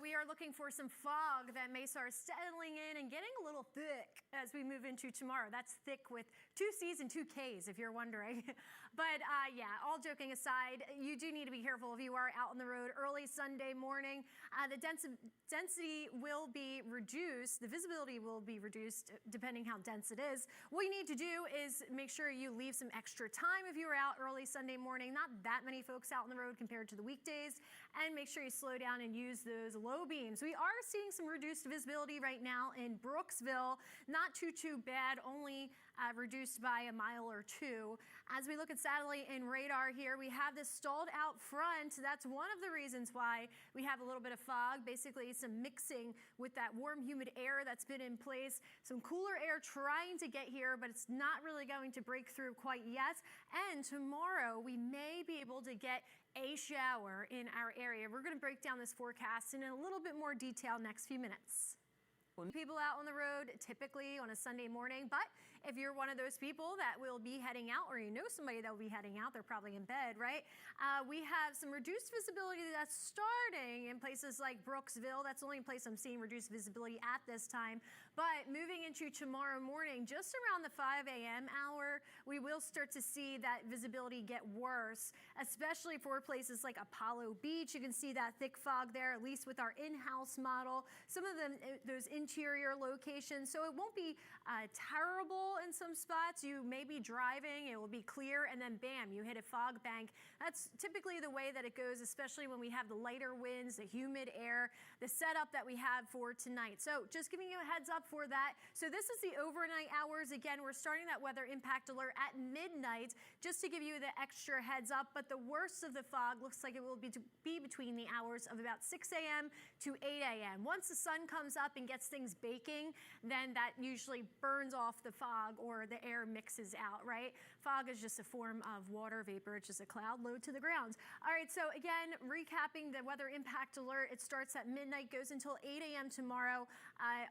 we are looking for some fog that may start settling in and getting a little thick as we move into tomorrow. That's thick with 2 C's and 2 K's, if you're wondering. But yeah, all joking aside, you do need to be careful if you are out on the road early Sunday morning. The density will be reduced. The visibility will be reduced depending how dense it is. What you need to do is make sure you leave some extra time if you are out early Sunday morning. Not that many folks out on the road compared to the weekdays. And make sure you slow down and use those low beams. We are seeing some reduced visibility right now in Brooksville. Not too bad, only reduced by a mile or 2. As we look at satellite and radar here, we have this stalled out front. That's one of the reasons why we have a little bit of fog. Basically, some mixing with that warm, humid air that's been in place. Some cooler air trying to get here, but it's not really going to break through quite yet. And tomorrow, we may be able to get a shower in our area. We're going to break down this forecast in a little bit more detail next few minutes. People out on the road typically on a Sunday morning, but if you're one of those people that will be heading out, or you know somebody that will be heading out, they're probably in bed, right? We have some reduced visibility that's starting in places like Brooksville. That's the only place I'm seeing reduced visibility at this time. But moving into tomorrow morning, just around the 5 a.m. hour, we will start to see that visibility get worse, especially for places like Apollo Beach. You can see that thick fog there, at least with our in-house model. Some of them, those interior locations, so it won't be terrible in some spots. You may be driving, it will be clear, and then bam, you hit a fog bank. That's typically the way that it goes, especially when we have the lighter winds, the humid air, the setup that we have for tonight. So just giving you a heads up for that. So this is the overnight hours. Again, we're starting that weather impact alert at midnight just to give you the extra heads up, but the worst of the fog looks like it will be between the hours of about 6 a.m. to 8 a.m. Once the sun comes up and gets things baking, then that usually burns off the fog or the air mixes out, right? Fog is just a form of water vapor. It's just a cloud low to the ground. All right, so again, recapping the weather impact alert, it starts at midnight, goes until 8 a.m. tomorrow.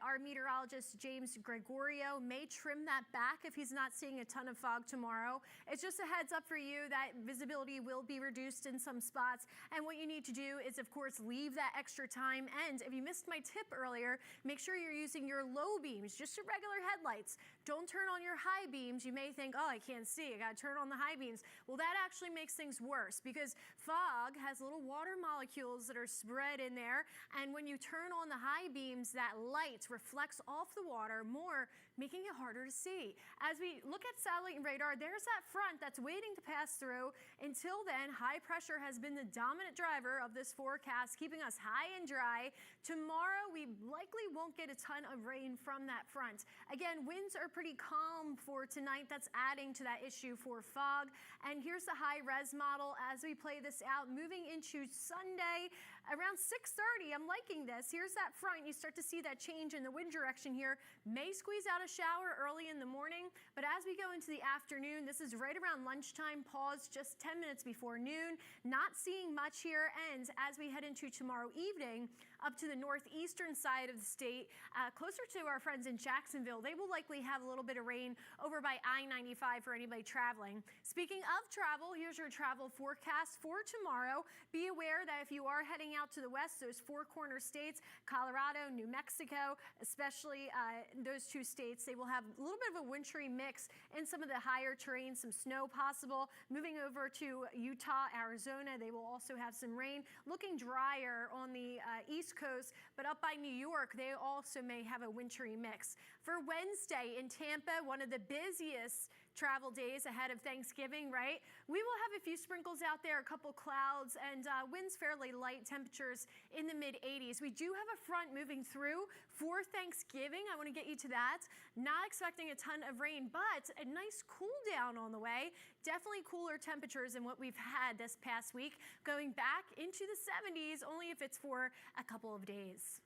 Our meteorologist, James Gregorio, may trim that back if he's not seeing a ton of fog tomorrow. It's just a heads up for you that visibility will be reduced in some spots. And what you need to do is, of course, leave that extra time. And if you missed my tip earlier, make sure you're using your low beams, just your regular headlights. Don't turn on your high beams. You may think, oh, I can't see, I gotta turn on the high beams. Well, that actually makes things worse because fog has little water molecules that are spread in there. And when you turn on the high beams, that light reflects off the water more, making it harder to see. As we look at satellite and radar, there's that front that's waiting to pass through. Until then, high pressure has been the dominant driver of this forecast, keeping us high and dry. Tomorrow, we likely won't get a ton of rain from that front. Again, winds are pretty calm for tonight. That's adding to that issue for fog. And here's the high res model as we play this out. Moving into Sunday around 6:30. I'm liking this. Here's that front. You start to see that change in the wind direction here. May squeeze out a shower early in the morning, but as we go into the afternoon, this is right around lunchtime, pause just 10 minutes before noon. Not seeing much here. And as we head into tomorrow evening, up to the northeastern side of the state, closer to our friends in Jacksonville, they will likely have a little bit of rain over by I-95 for anybody traveling. Speaking of travel, here's your travel forecast for tomorrow. Be aware that if you are heading out to the west, those four corner states, Colorado, New Mexico, especially those 2 states, they will have a little bit of a wintry mix in some of the higher terrain, some snow possible. Moving over to Utah, Arizona, they will also have some rain. Looking drier on the East Coast, but up by New York, they also may have a wintry mix. For Wednesday in Tampa, one of the busiest travel days ahead of Thanksgiving, right? We will have a few sprinkles out there, a couple clouds, and winds fairly light, temperatures in the mid-80s. We do have a front moving through for Thanksgiving. I want to get you to that. Not expecting a ton of rain, but a nice cool down on the way. Definitely cooler temperatures than what we've had this past week, going back into the 70s, only if it's for a couple of days.